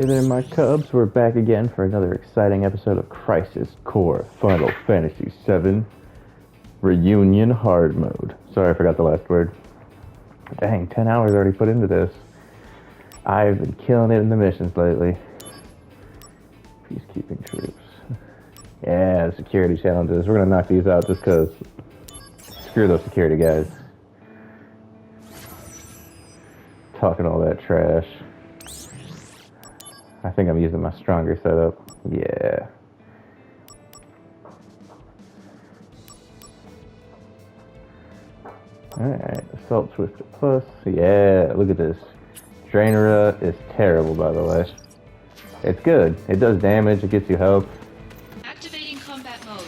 Hey there, my Cubs. We're back again for another exciting episode of Crisis Core Final Fantasy VII Reunion Hard Mode. Sorry, I forgot the last word. Dang, 10 hours already put into this. I've been killing it in the missions lately. Peacekeeping troops. Yeah, security challenges. We're gonna knock these out just because. Screw those security guys. Talking all that trash. I think I'm using my stronger setup. Yeah. Alright, Assault Twister Plus. Yeah, look at this. Drainera is terrible, by the way. It's good. It does damage, it gets you health. Activating combat mode.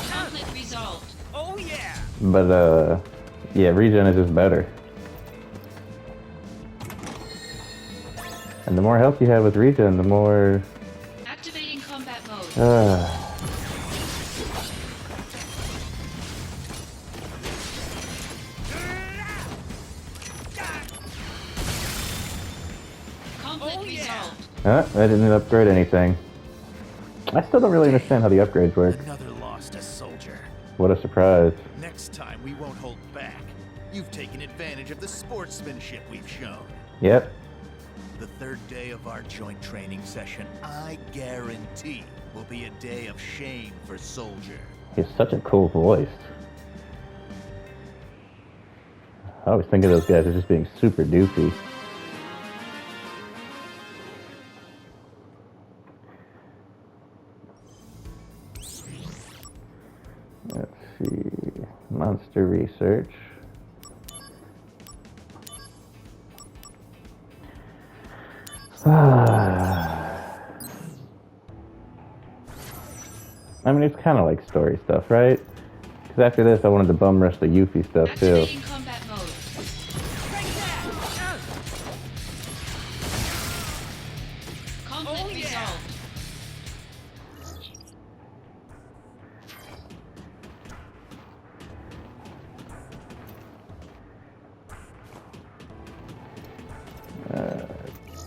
Conflict resolved. Oh yeah! But, yeah, regen is just better. And the more health you have with regen, the more... Activating combat mode. Conflict resolved. I didn't upgrade anything. I still don't really understand how the upgrades work. Another lost soldier. What a surprise. Next time we won't hold back. You've taken advantage of the sportsmanship we've shown. Yep. The third day of our joint training session, I guarantee, will be a day of shame for Soldier. He has such a cool voice. I always think of those guys as just being super doofy. Let's see. Monster research. I mean, it's kind of like story stuff, right? Because after this, I wanted to bum rush the Yuffie stuff too. Activating combat mode. Conflict resolved.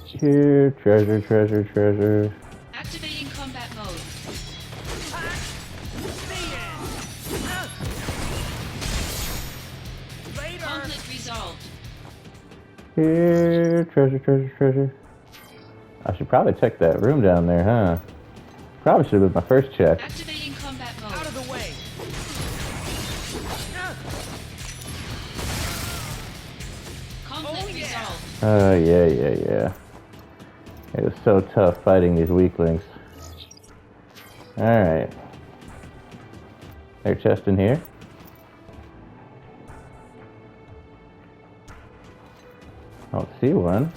Here, treasure, treasure, treasure. Activating combat mode. Conflict resolved. Here, treasure, treasure, treasure. I should probably check that room down there, huh? Probably should have been my first check. Activating combat mode. Out of the way! Conflict resolved. Yeah. It was so tough fighting these weaklings. Alright. Their chest in here. I don't see one.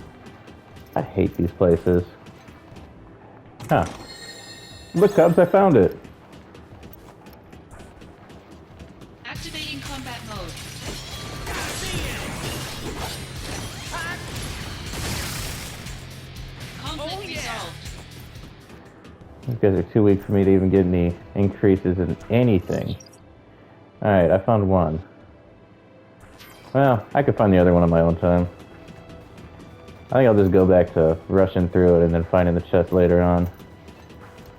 I hate these places. Huh. Look, Cubs, I found it. Activating combat mode. Conflict resolved. These guys are too weak for me to even get any increases in anything. Alright, I found one. Well, I could find the other one on my own time. I think I'll just go back to rushing through it and then finding the chest later on.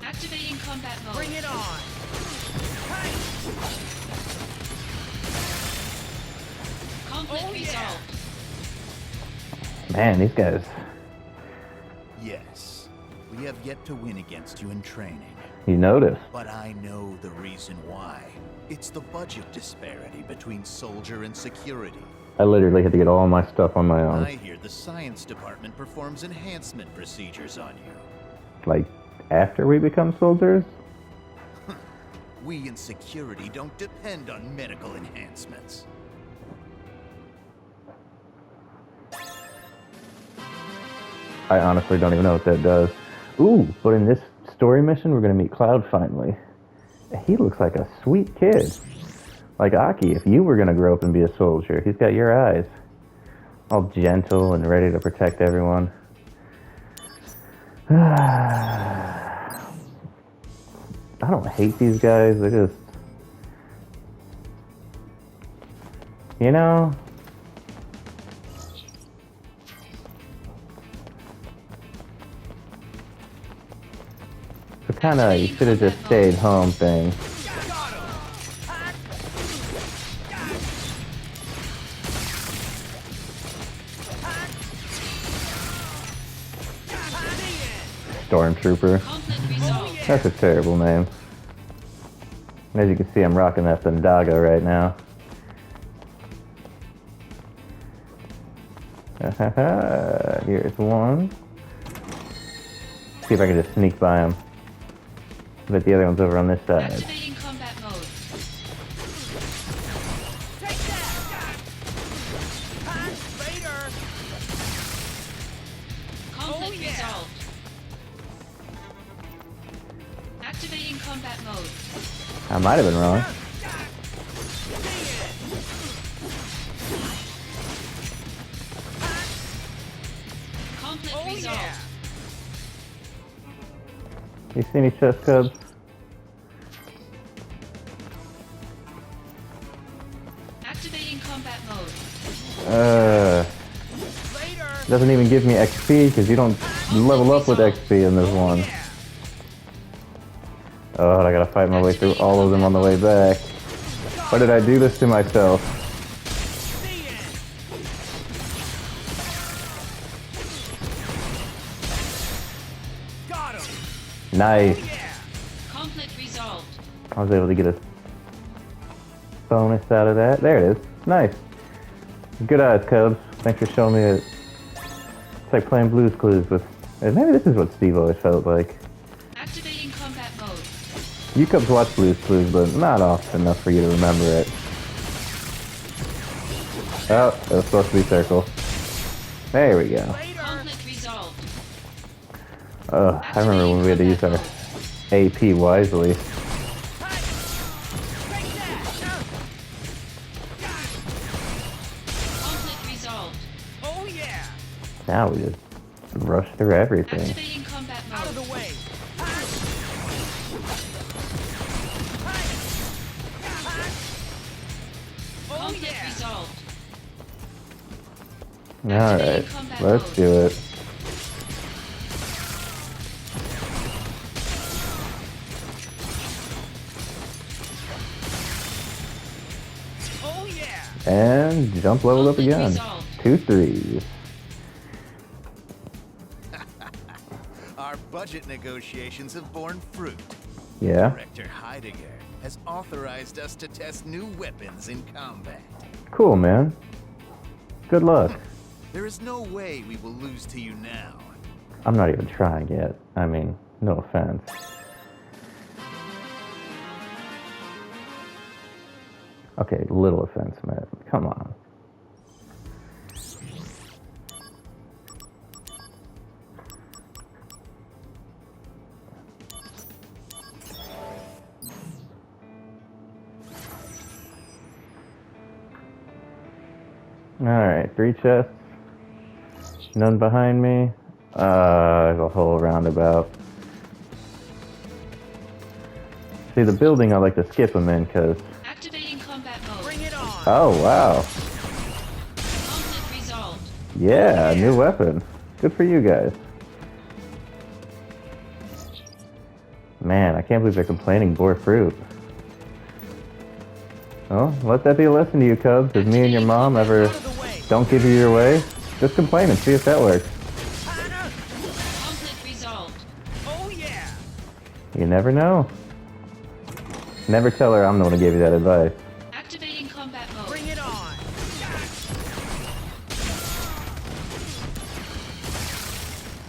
Activating combat mode. Bring it on! Conflict resolved. Man, these guys... Yes, we have yet to win against you in training. You notice. But I know the reason why. It's the budget disparity between Soldier and Security. I literally had to get all my stuff on my own. I hear the science department performs enhancement procedures on you. Like, after we become soldiers? We in Security don't depend on medical enhancements. I honestly don't even know what that does. Ooh, but in this story mission, we're gonna meet Cloud finally. He looks like a sweet kid. Like Aki, if you were gonna grow up and be a soldier. He's got your eyes. All gentle and ready to protect everyone. I don't hate these guys, they're just... You know, kind of, you should have just stayed home thing. Stormtrooper. Conflict resolved. That's a terrible name. As you can see, I'm rocking that Thundaga right now. Here's one. See if I can just sneak by him. But the other one's over on this side. Activating combat mode. Take that! Later! Conflict yeah. resolved. Activating combat mode. I might have been wrong. Conflict resolved. You see any chest cubs? Activating combat mode. Later! Doesn't even give me XP because you don't level up with XP in this one. Oh, I gotta fight my way through all of them on the way back. Why did I do this to myself? Got him! Nice. Yeah! Conflict resolved. I was able to get a bonus out of that. There it is. Nice. Good eyes, Cubs. Thanks for showing me it. It's like playing Blue's Clues with... Maybe this is what Steve always felt like. Activating combat mode. You Cubs watch Blue's Clues, but not often enough for you to remember it. Oh, it was supposed to be circle. There we go. Conflict resolved. I remember when we had to use our AP wisely. Conflict resolved. Oh yeah! Now we just rush through everything. Activating combat Out of mode. the way! Oh Conflict yeah! resolved. Alright, let's do it. Oh yeah! And jump level up again. 2 3s. Our budget negotiations have borne fruit. Yeah, Director Heidegger has authorized us to test new weapons in combat. cool, man. Good luck. There is no way we will lose to you now. I'm not even trying yet. I mean, no offense. Okay, little offense, man. Come on. Alright, 3 chests. None behind me. There's a whole roundabout. See, the building I like to skip them in because... Activating combat mode. Bring it on! Oh, wow. Conflict resolved. Yeah, new weapon. Good for you guys. Man, I can't believe they're complaining bore fruit. Well, let that be a lesson to you, Cubs. If me and your mom ever Out of the way! don't give you your way, just complain and see if that works. Conflict resolved. Oh yeah! You never know. Never tell her I'm the one who gave you that advice. Activating combat mode. Bring it on!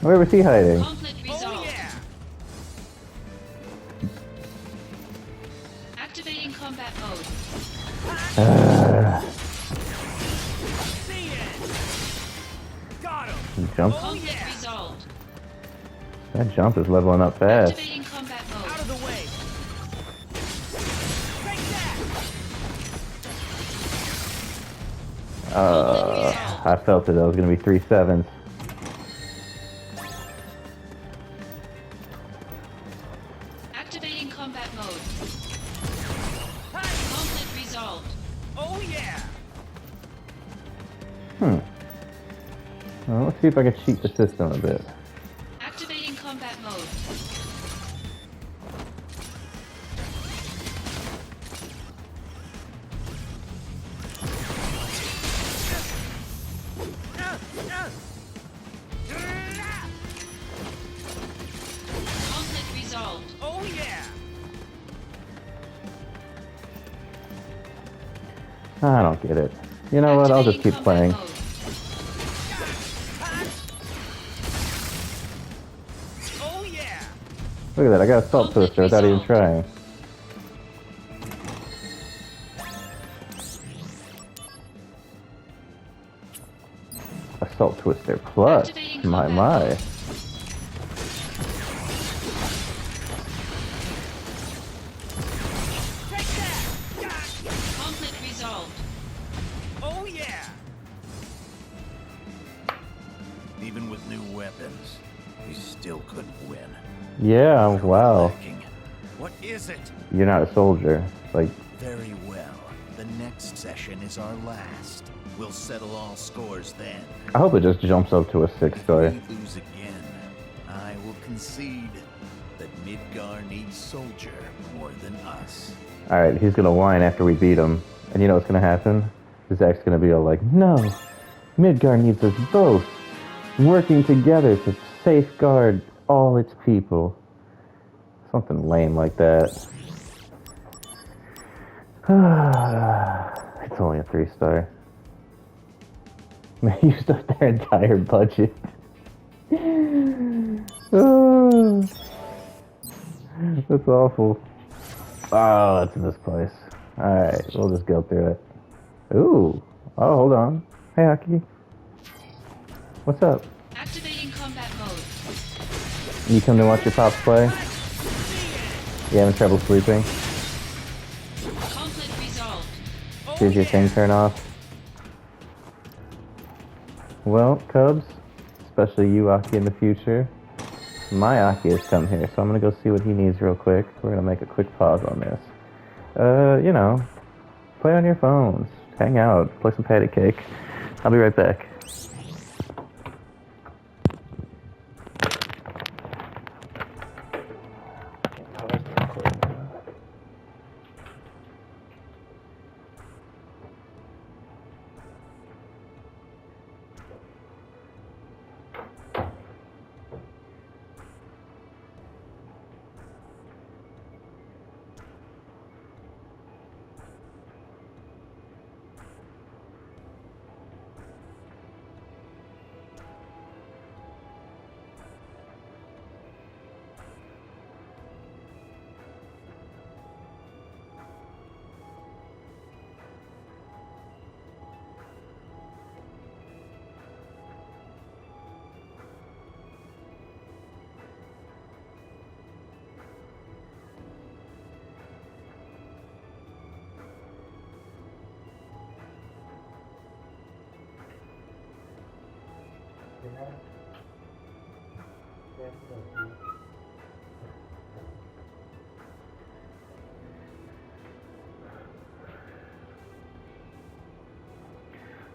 Where was he hiding? Conflict Oh resolved. yeah! Activating combat mode. See it! Got him! Jump. Oh Conflict yeah! resolved. That jump is leveling up fast. Activating combat Out mode. of the way! Take that! I felt it. That was going to be 3 7s. Activating combat mode. Hi. Conflict resolved. Oh yeah! Well, let's see if I can cheat the system a bit. Activating combat mode. Conflict resolved. Oh yeah! I don't get it. You know what? I'll just keep Activating playing. combat mode. Oh yeah! Look at that. I got Assault Twister without even trying. Assault Twister Plus. Activating My, combat my. mode. Take that! Conflict resolved. Oh yeah! Even with new weapons, we still couldn't win. Yeah, wow. Lacking. What is it? You're not a soldier. Like, Very well. The next session is our last. We'll settle all scores then. I hope it just jumps up to a 6-star. If we lose again, I will concede that Midgar needs soldier more than us. Alright, he's gonna whine after we beat him. And you know what's gonna happen? Zach's gonna be all like, no! Midgar needs us both! Working together to safeguard all its people. Something lame like that. It's only a 3-star. Man, you used up their entire budget. Oh, that's awful. Oh, that's this place. Alright, we'll just go through it. Ooh. Oh, hold on. Hey, Aki. What's up? Activating combat mode. You come to watch your pops play? You having trouble sleeping? Conflict resolved. Did your thing turn off? Well, Cubs, especially you, Aki, in the future, my Aki has come here, so I'm gonna go see what he needs real quick. We're gonna make a quick pause on this. You know, play on your phones, hang out, play some patty cake. I'll be right back.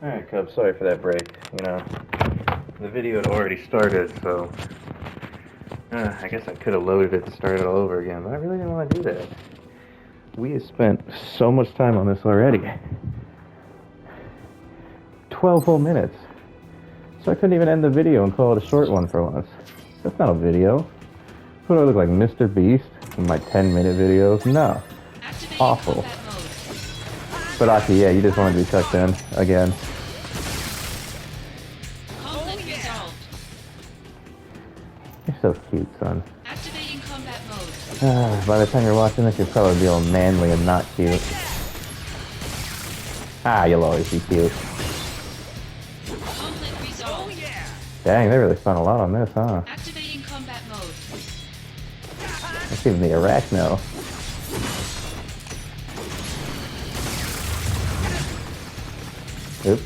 Alright, Cubs, sorry for that break. You know, the video had already started, so I guess I could have loaded it and started all over again, but I really didn't want to do that. We have spent so much time on this already. 12 whole minutes. So I couldn't even end the video and call it a short one for once. That's not a video. What do I look like, Mr. Beast in my 10-minute videos? No. Activating Awful. combat mode. But Aki, yeah, you just wanted to be tucked in again. Conflict resolved. You're so cute, son. Activating combat mode. By the time you're watching this, you'll probably be all manly and not cute. Ah, you'll always be cute. Conflict resolved. Dang, they really spent a lot on this, huh? Activating combat mode. That's even the Arachno. Oops.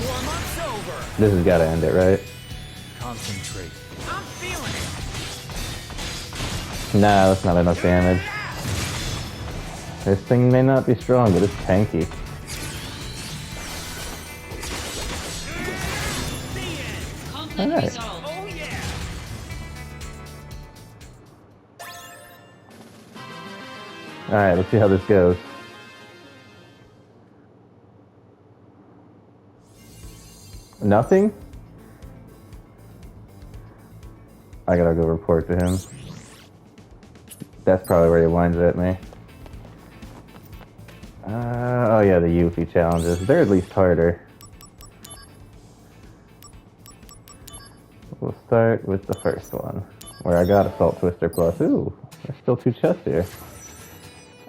Warm-up's over. This has got to end it, right? Concentrate. I'm feeling it. Nah, that's not enough damage. This thing may not be strong, but it's tanky. Conflict Alright. resolved. Oh yeah. Alright, let's see how this goes. Nothing? I gotta go report to him. That's probably where he whines at me. Oh yeah, the Yuffie challenges. They're at least harder. We'll start with the first one, where I got Assault Twister Plus. Ooh, there's still 2 chests here.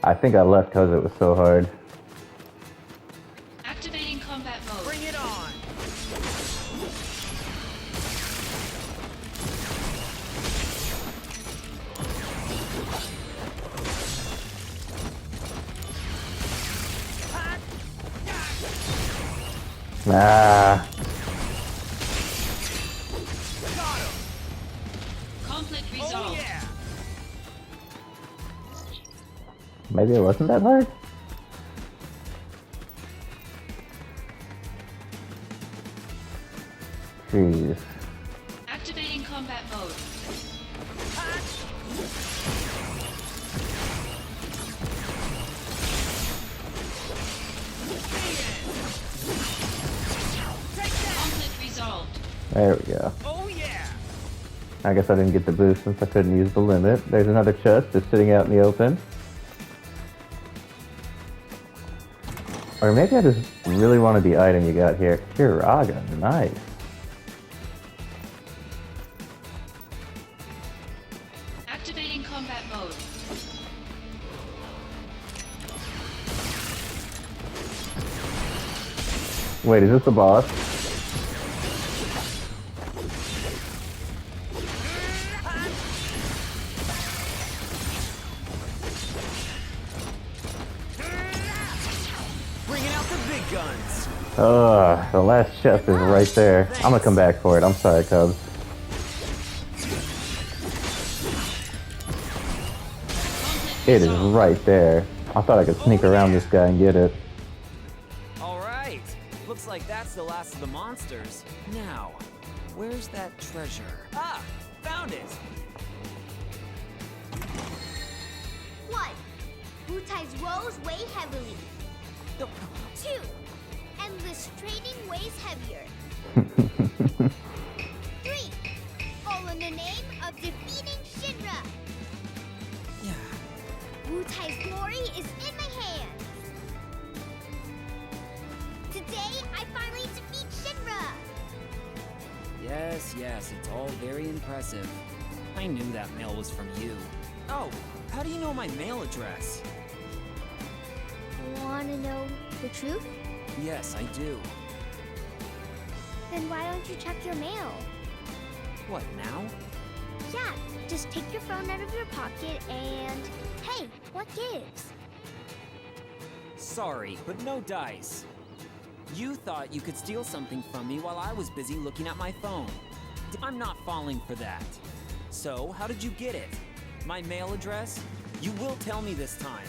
I think I left because it was so hard. Activating combat mode. Bring it on! Ah, Got him! Conflict Oh resolved. yeah! maybe it wasn't that hard? Jeez. Activating combat mode. Conflict resolved. There we go. Oh yeah! I guess I didn't get the boost since I couldn't use the limit. There's another chest just sitting out in the open. Or maybe I just really wanted the item you got here. Kiraga, nice. Activating combat mode. Wait, is this the boss? Bringing out the big guns! The last chest is right there. I'm gonna come back for it. I'm sorry, Cubs. Conflict It is resolved. right there. I thought I could sneak around this guy and get it. Alright, looks like that's the last of the monsters. Now, where's that treasure? Ah, found it! 1. Wutai's woes weigh heavily. No, 2. Endless trading weighs heavier. 3. All in the name of defeating Shinra. yeah. Wutai's glory is in my hands. Today, I finally defeat Shinra. Yes, it's all very impressive. I knew that mail was from you. Oh, how do you know my mail address? Want to know the truth? Yes, I do. Then why don't you check your mail? What, now? Yeah, just take your phone out of your pocket and... Hey, what gives? Sorry, but no dice. You thought you could steal something from me while I was busy looking at my phone. I'm not falling for that. So, how did you get it? My mail address? You will tell me this time.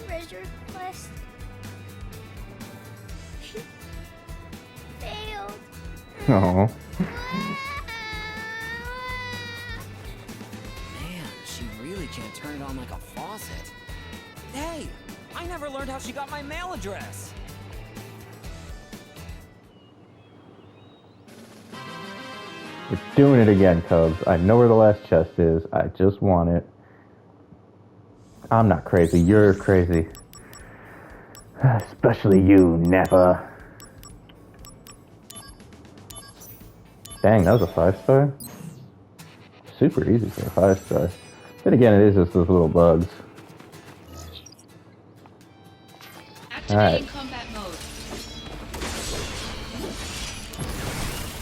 Treasure quest failed. Oh. Man, she really can't turn it on like a faucet. Hey, I never learned how she got my mail address. We're doing it again, Cubs. I know where the last chest is. I just want it. I'm not crazy. You're crazy. Especially you, Nappa. Dang, that was a 5-star? Super easy for a 5-star. Then again, it is just those little bugs. Activating Alright. combat mode.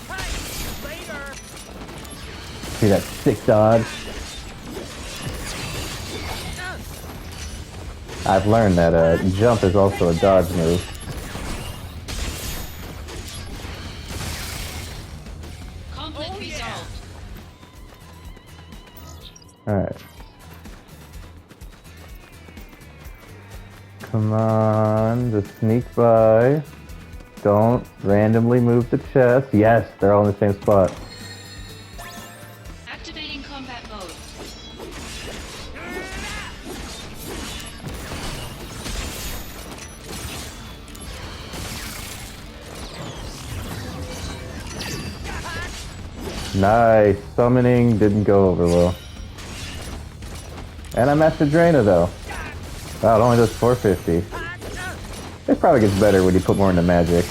Hey, later! See that sick dodge? I've learned that jump is also a dodge move. Conflict Oh, yeah. resolved. Alright. Come on, just sneak by. Don't randomly move the chest. Yes, they're all in the same spot. Activating combat mode. Nice. Summoning didn't go over well. And I mastered Draina though. Wow, it only does 450. It probably gets better when you put more into magic.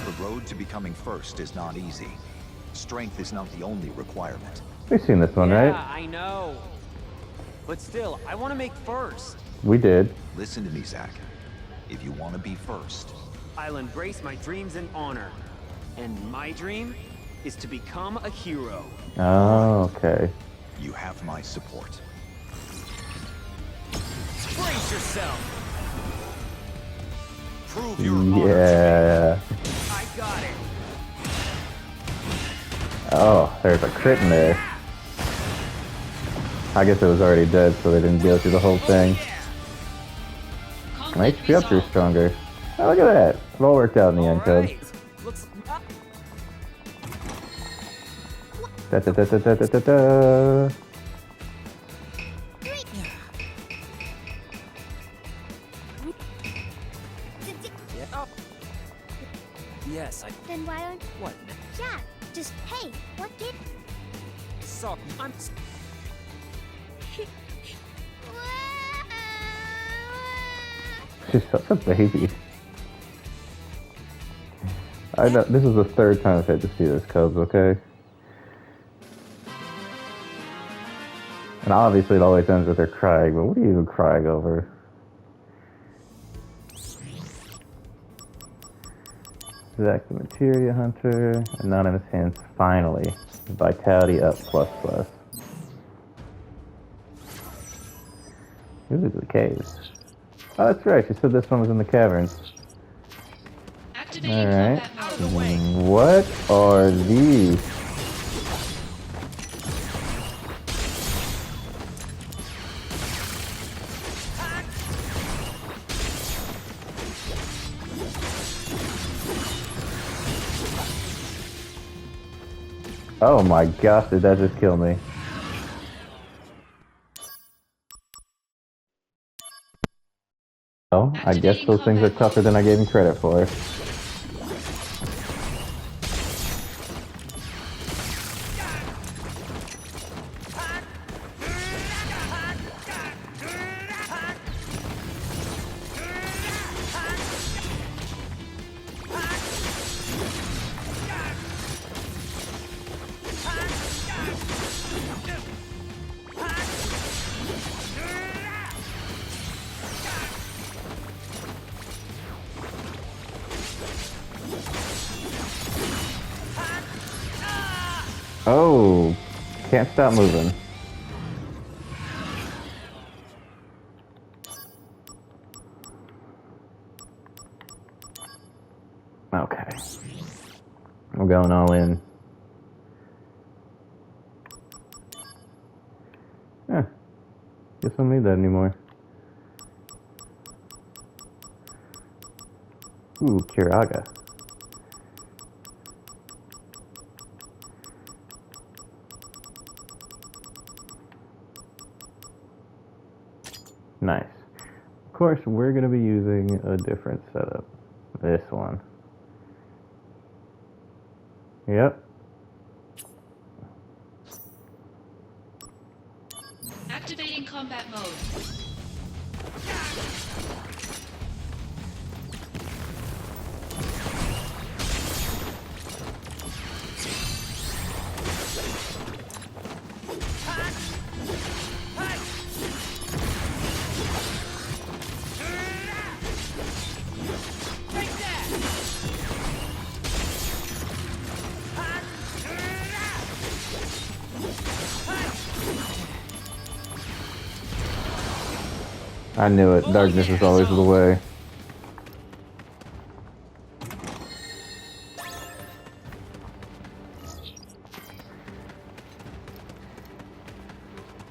The road to becoming first is not easy. Strength is not the only requirement. We've seen this one, Yeah, right? I know. But still, I want to make first. We did. Listen to me, Zach. If you want to be first, I'll embrace my dreams in honor. And my dream is to become a hero. Oh, okay. you have my support. Brace yourself. Prove your honor. Yeah. I got it. Oh, there's a crit in there. I guess it was already dead, so they didn't go through the whole thing. My HP ups are stronger. Oh, look at that. It all worked out in the end, Code. Looks. Da da da da da da da da. Yeah. Oh. Yes, I. Then why don't... What? Yeah, just, hey, what did... So I'm. She's such a baby. I know this is the third time I've had to see this, Cubs, okay? And obviously it always ends with her crying, but what are you even crying over? Zach the Materia Hunter, Anonymous Hands, finally. Vitality up ++. Ooh, the caves. Oh, that's right, she said this one was in the caverns. Activating Alright. combat mode. What are these? Oh my gosh, did that just kill me? Oh, I guess those things are tougher than I gave them credit for. Oh, can't stop moving. Okay. I'm going all in. Guess I don't need that anymore. Ooh, Kiraga. Nice. Of course, we're going to be using a different setup. This one. Yep. Activating combat mode. I knew it. Darkness is always the way.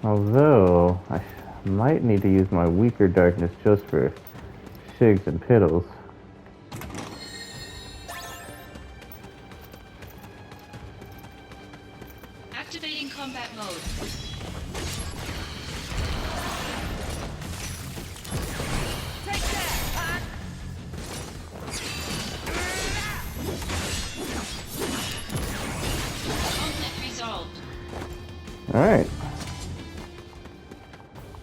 Although, I might need to use my weaker darkness just for shigs and piddles. Activating combat mode. Alright.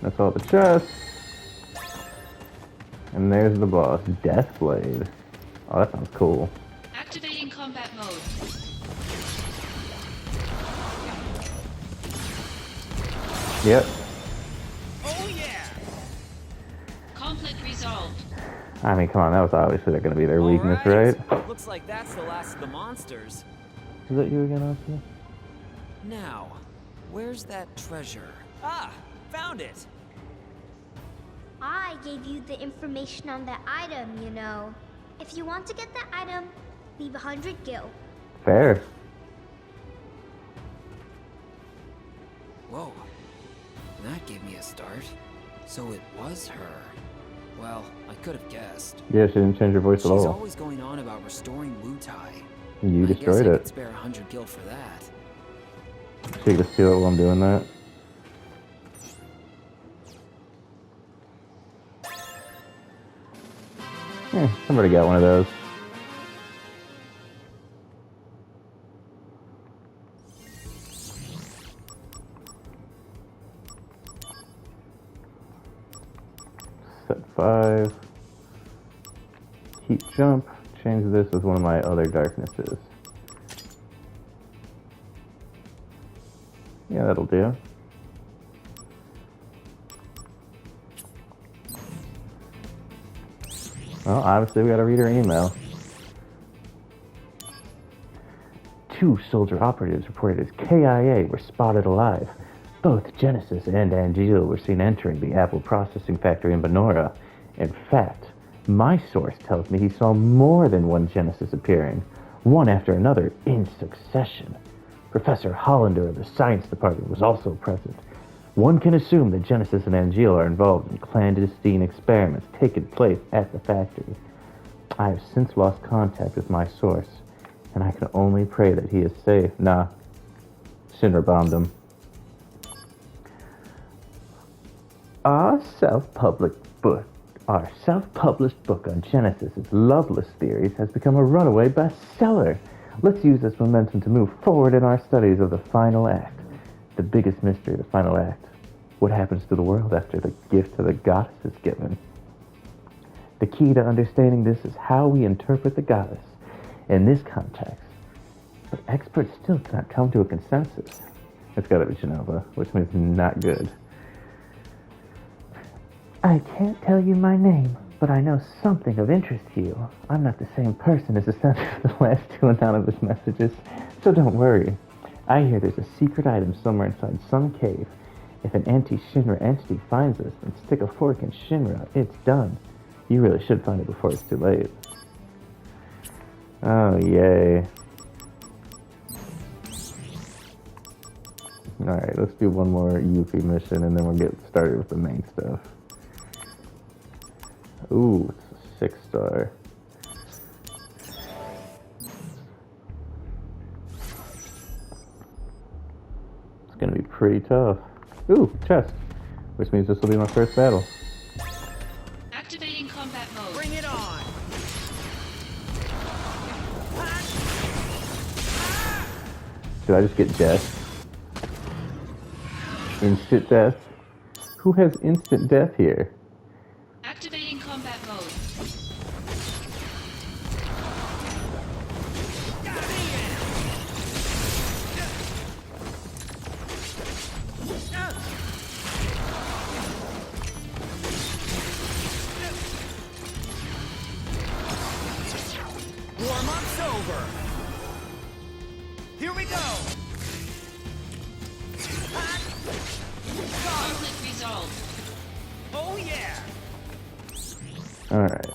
That's all the chests. And there's the boss, Deathblade. Oh, that sounds cool. Activating combat mode. Yep. Oh yeah! Conflict resolved. I mean, come on, that was obviously going to be their weakness, All right? Looks like that's the last of the monsters. Is that you again, Oscar? Now, where's that treasure? Ah, found it. I gave you the information on that item, you know. If you want to get that item, leave 100 gil. Fair. Whoa, that gave me a start. So it was her. Well, I could have guessed. Yeah, she didn't change her voice She's at all. always going on about restoring Wutai. You destroyed I guess I it. could spare 100 gil for that. She could steal it while I'm doing that. Yeah, somebody got one of those. Set 5. Heat jump. Change this as one of my other darknesses. Yeah, that'll do. Well, obviously we gotta read her email. 2 soldier operatives reported as KIA were spotted alive. Both Genesis and Angeal were seen entering the Apple processing factory in Benora. In fact, my source tells me he saw more than one Genesis appearing, one after another in succession. Professor Hollander of the science department was also present. One can assume that Genesis and Angeal are involved in clandestine experiments taking place at the factory. I have since lost contact with my source, and I can only pray that he is safe. Nah, Shinra bombed him. Our self-published book on Genesis's loveless theories has become a runaway bestseller. Let's use this momentum to move forward in our studies of the final act. The biggest mystery of the final act. What happens to the world after the gift to the goddess is given? The key to understanding this is how we interpret the goddess in this context. But experts still cannot come to a consensus. It's gotta be Genova, which means not good. I can't tell you my name, but I know something of interest to you. I'm not the same person as the sender of the last 2 anonymous messages, so don't worry. I hear there's a secret item somewhere inside some cave. If an anti-Shinra entity finds us and stick a fork in Shinra, it's done. You really should find it before it's too late. Oh, yay. Alright, let's do one more Yuffie mission and then we'll get started with the main stuff. Ooh, it's a 6-star. It's gonna be pretty tough. Ooh, chest. Which means this will be my first battle. Activating combat mode. Bring it on! Did I just get death? Instant death? Who has instant death here? Activating combat mode. Warm-up's over! Here we go! Conflict resolved. Oh yeah! Alright.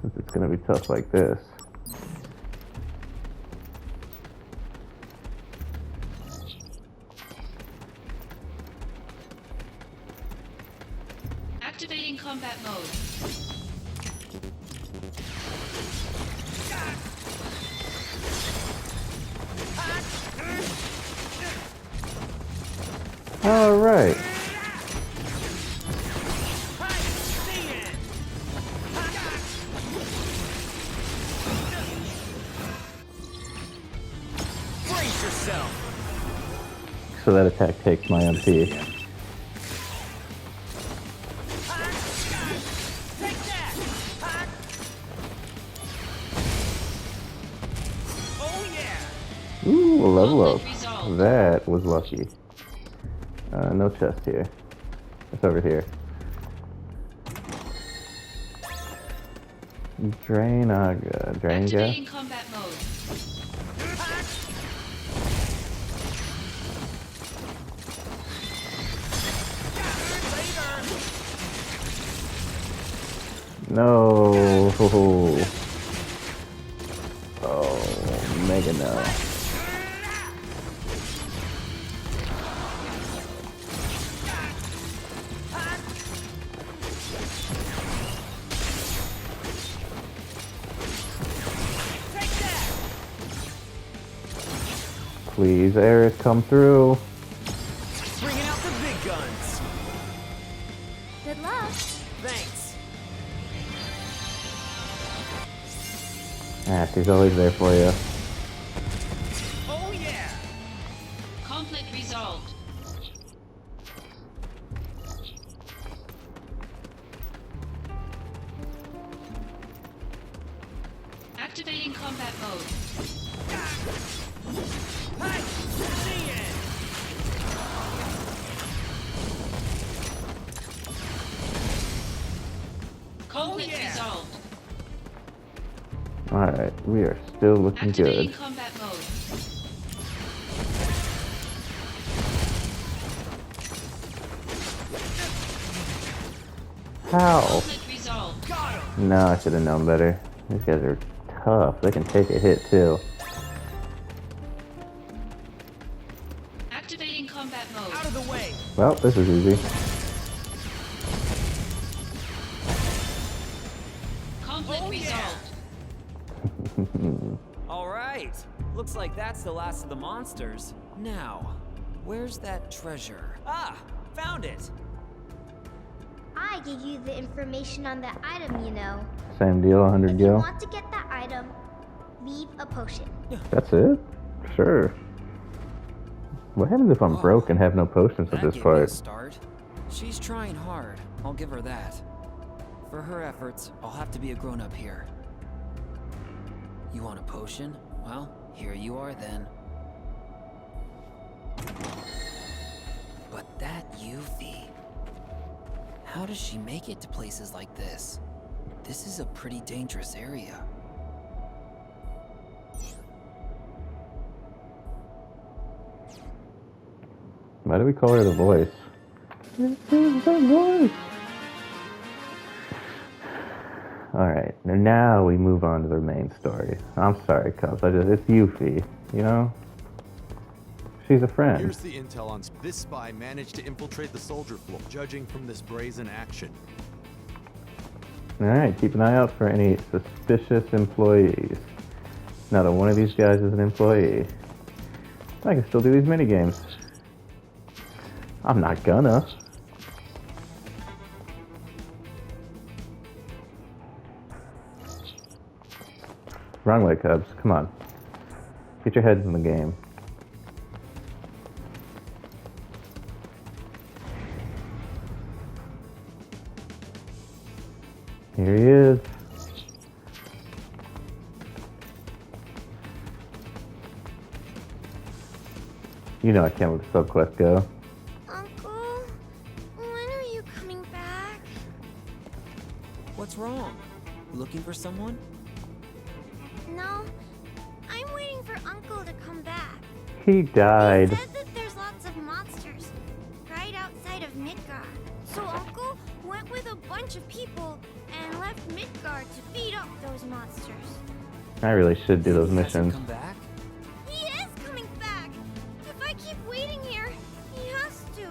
Since it's gonna be tough like this. Activating combat mode. Alright. so that attack takes my MP. Take that! Oh yeah! Ooh, a level up. Conflict resolved. That was lucky. No chest here. It's over here. Drain gas. Activating combat mode. No. Oh, mega no. Please, Eric, come through. Bringing out the big guns. Good luck. Thanks. Ah, she's always there for you. Oh yeah! Conflict resolved. Activating combat mode. Hey! See ya! Conflict yeah. resolved. Alright, we are still looking Activating good. combat mode. How? Conflict resolved. Got him! No, I should have known better. These guys are tough. They can take a hit too. Activating combat mode. Out of the way! Well, this is easy. Conflict Oh, yeah. resolved. Alright. Looks like that's the last of the monsters. Now, where's that treasure? Ah! Found it! I gave you the information on that item, you know. Same deal, 100 If you gil. want to get that item, leave a potion. That's it? Sure. What happens if I'm Whoa. broke and have no potions at That this gave me a part? start. She's trying hard. I'll give her that. For her efforts, I'll have to be a grown-up here. You want a potion? Well, here you are then. But that Yuffie... How does she make it to places like this? This is a pretty dangerous area. Why do we call her the voice? The voice. Alright, now we move on to the main story. I'm sorry, Cubs. It's Yuffie, you know? She's a friend. Here's the intel on this spy managed to infiltrate the soldier floor, judging from this brazen action. Alright, keep an eye out for any suspicious employees. Now that one of these guys is an employee, I can still do these minigames. I'm not gonna. Wrong way, Cubs. Come on. Get your heads in the game. Here he is. You know I can't let the sub-quest go. Uncle, when are you coming back? What's wrong? Looking for someone? No, I'm waiting for Uncle to come back. He died. He said that there's lots of monsters right outside of Midgard. So Uncle went with a bunch of people and left Midgard to beat up those monsters. I really should do those He hasn't missions. come back? He is coming back. If I keep waiting here, he has to.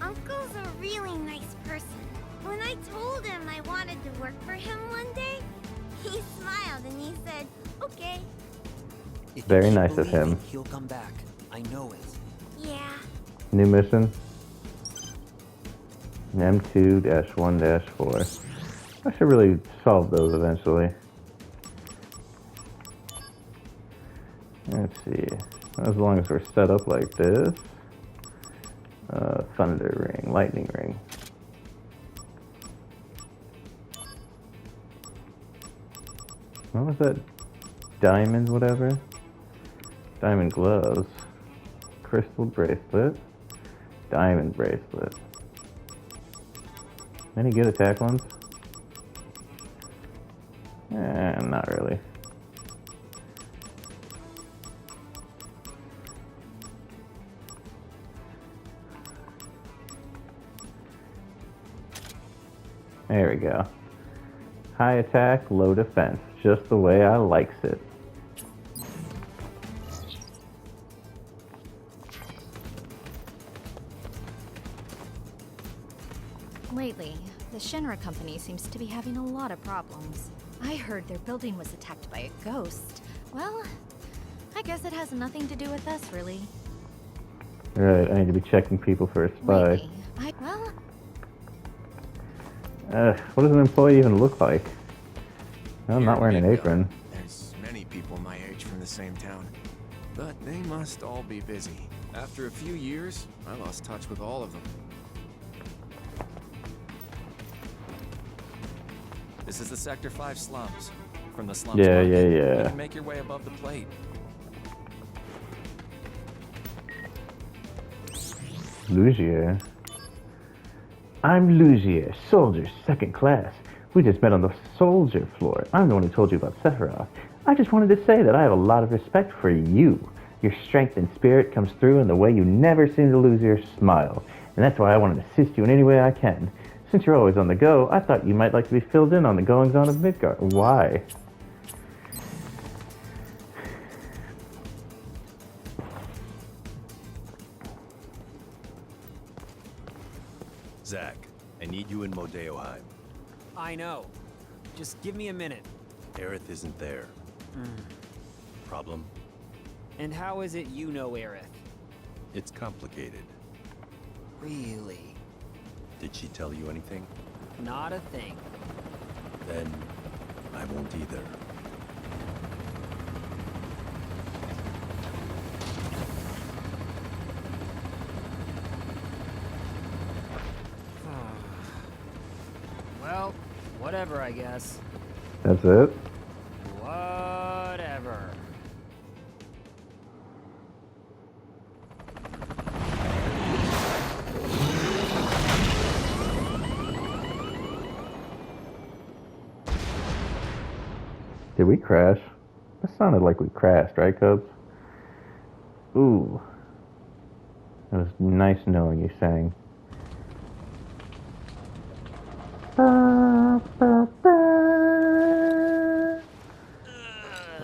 Uncle's a really nice person. When I told him I wanted to work for him one day, he smiled and he said, okay. If you Very keep nice of him. believing, he'll come back. I know it. Yeah. New mission. M2-1-4. I should really solve those eventually. Let's see. As long as we're set up like this. Thunder ring, lightning ring. What was that? Diamond, whatever? Diamond gloves. Crystal bracelet. Diamond bracelet. Any good attack ones? Not really. There we go. High attack, low defense. Just the way I likes it. Lately, the Shinra company seems to be having a lot of problems. I heard their building was attacked by a ghost. Well, I guess it has nothing to do with us, really. Right, I need to be checking people for a spy. Lately, What does an employee even look like? No, I'm not wearing an Here we go. apron. There's many people my age from the same town, but they must all be busy. After a few years, I lost touch with all of them. This is the Sector 5 slums. From the slums Yeah, market, yeah, yeah. you can make your way above the plate. Lugier. I'm Lugier, soldier, second class. We just met on the soldier floor. I'm the one who told you about Sephiroth. I just wanted to say that I have a lot of respect for you. Your strength and spirit comes through in the way you never seem to lose your smile. And that's why I want to assist you in any way I can. Since you're always on the go, I thought you might like to be filled in on the goings-on of Midgard. Why? Zack, I need you in Modeoheim. I know. Just give me a minute. Aerith isn't there. Problem? And how is it you know Aerith? It's complicated. Really? Did she tell you anything? Not a thing. Then I won't either. Well, whatever, I guess. That's it? Whatever. Did we crash? That sounded like we crashed, right, Cubs? Ooh. It was nice knowing you sang.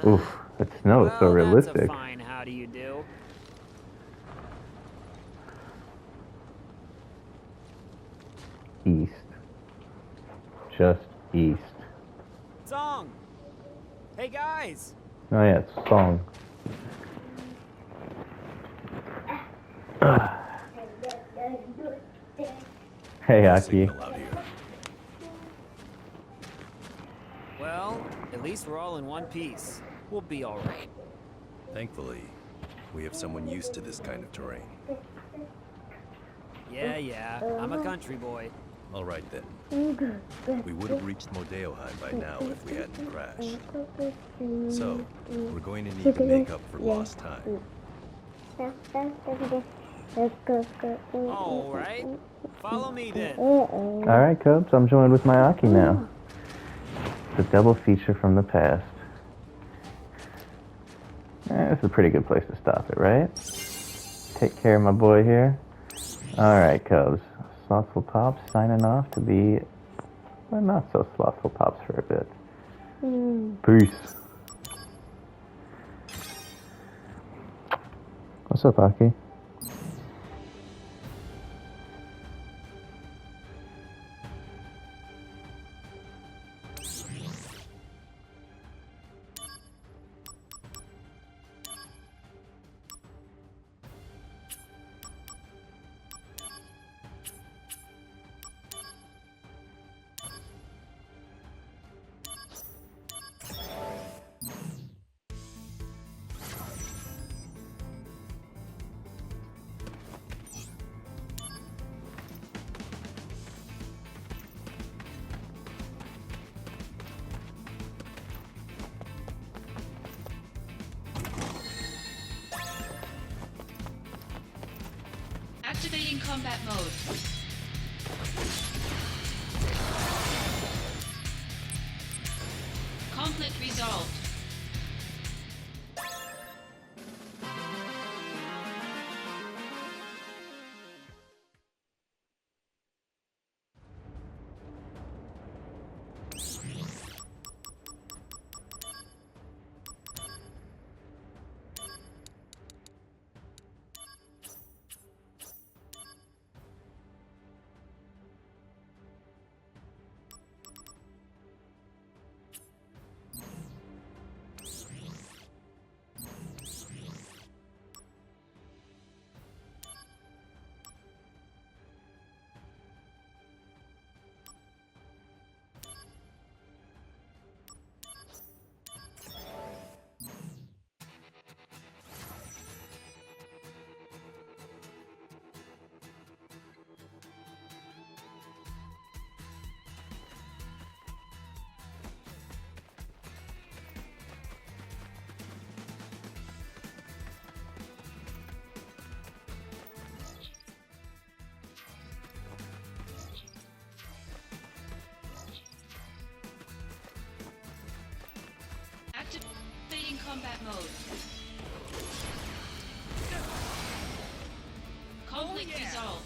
Oof, that snow is so Well, realistic. that's a fine how do you do. East. Just east. Song! Hey guys! Oh yeah, it's a song. Hey, Aki. Signal out here. Well, at least we're all in one piece. We'll be alright. Thankfully, we have someone used to this kind of terrain. Yeah, I'm a country boy. All right then. We would have reached Modeoheim by now if we hadn't crashed. So, we're going to need to make up for lost time. Alright. Follow me then. Alright, Cubs, I'm joined with my Aki now. The double feature from the past. This is a pretty good place to stop it, right? Take care of my boy here. Alright, Cubs. Slothful Pops signing off to be, well, not so slothful Pops for a bit. Peace. What's up, Aki? Activating combat mode. Conflict resolved. Activating combat mode. Conflict resolved.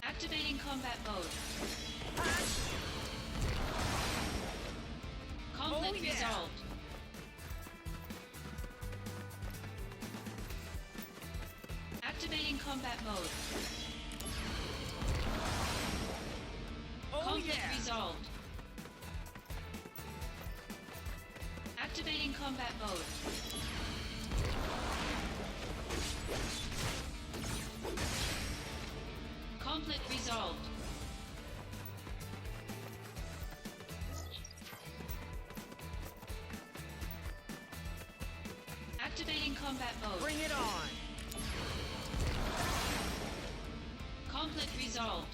Activating combat mode. Conflict resolved. Activating combat mode. Conflict resolved. Activating combat mode. Conflict resolved. Activating combat mode. Bring it on! Conflict resolved.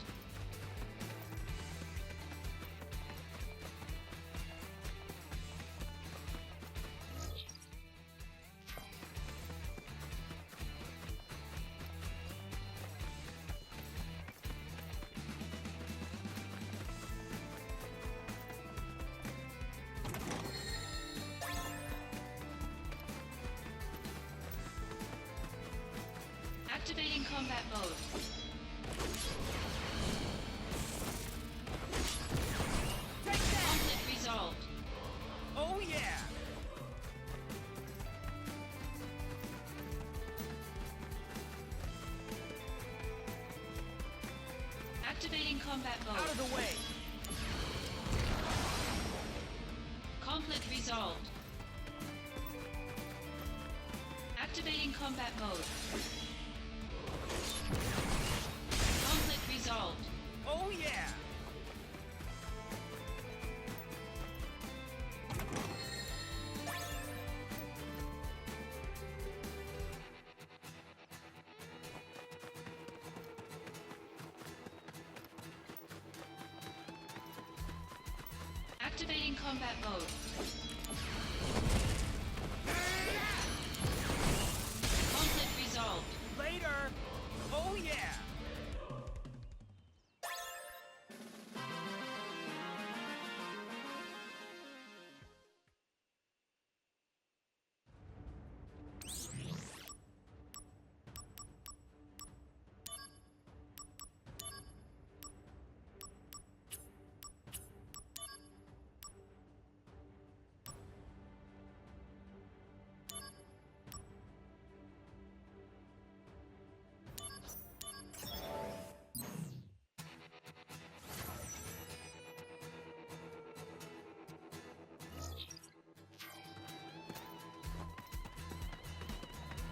Activating combat mode. Conflict resolved. Oh yeah! Activating combat mode. Out of the way! Conflict resolved. Activating combat mode. Conflict resolved. Oh yeah! Activating combat mode. Conflict resolved. Later! Oh yeah!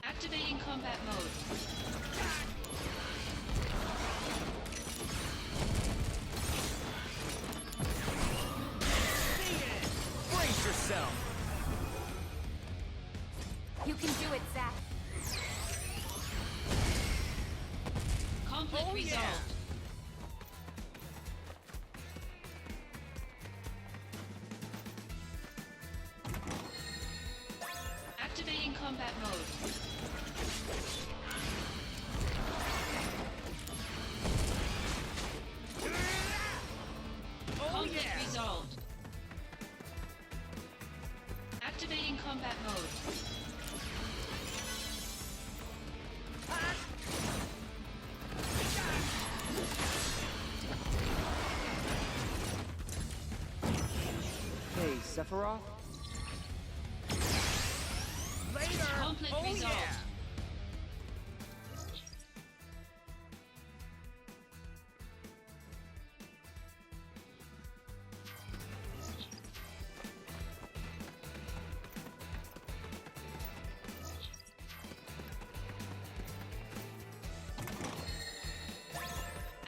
Activating combat mode. See it! Brace yourself! You can do it, Zach. Conflict Oh, yeah. resolved. Activating combat mode. Oh Conflict yeah! resolved. Activating combat mode. Hey, Sephiroth? Later! Conflict Oh resolved. yeah!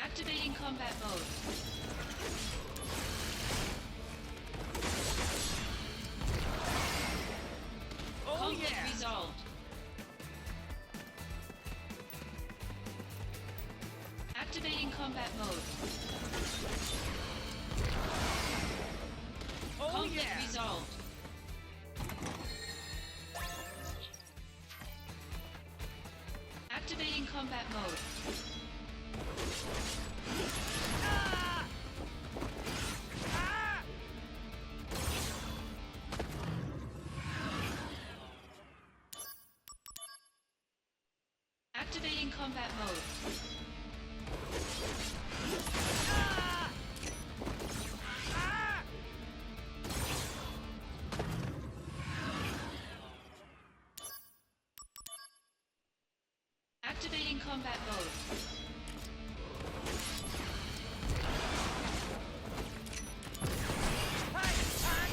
Activating combat mode. Oh Conflict yeah! resolved. Activating combat mode. Oh Conflict yeah! resolved. Activating combat mode. Ah! Ah! Activating combat mode. Ah! Ah! Activating combat mode. Hey! Hey!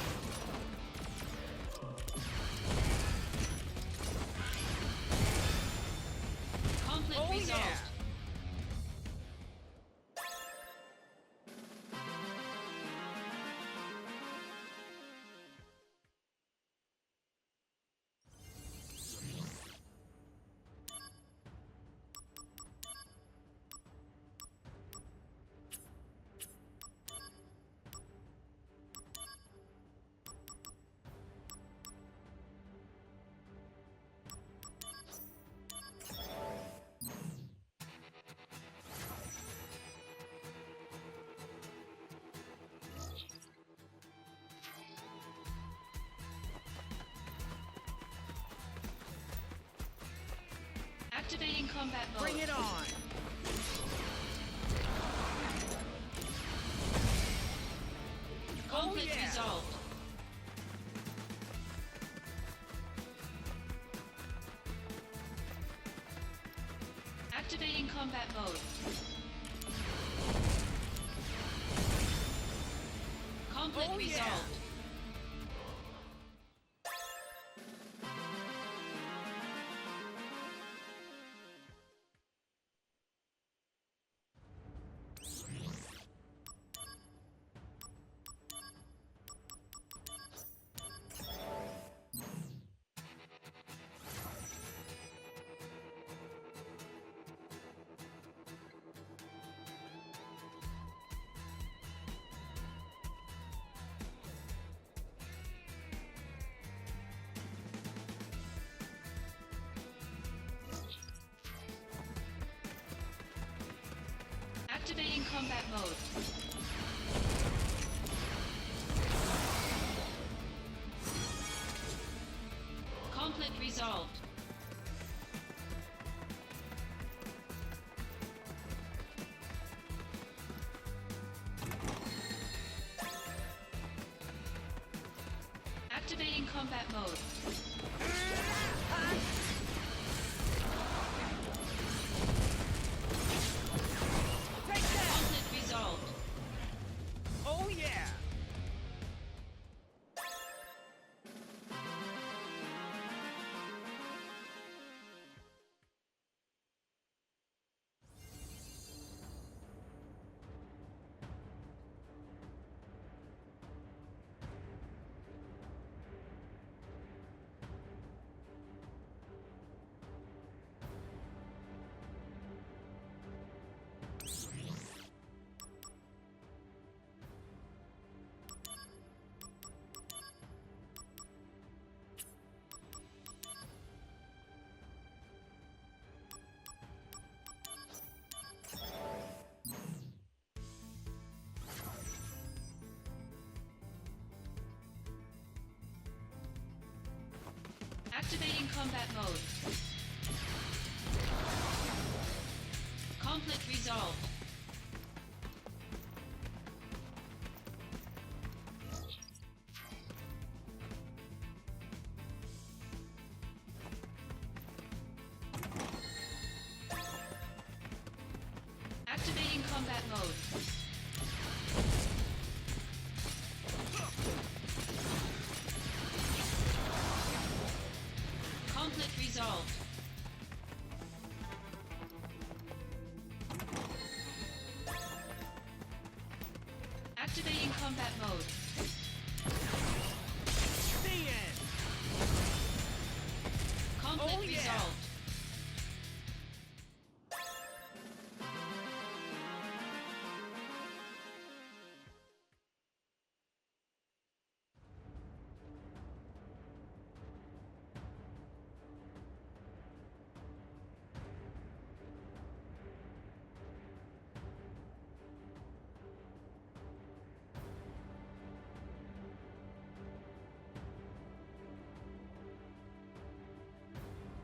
Activating combat mode. Bring it on! Conflict yeah. resolved. Activating combat mode. Conflict Oh, yeah. resolved. Activating combat mode. Conflict resolved. Activating combat mode. Take that! Conflict resolved. Oh yeah! Activating combat mode. Conflict resolved. Activating combat mode. Conflict resolved. Activating combat mode. The end! Conflict Oh, yeah. resolved.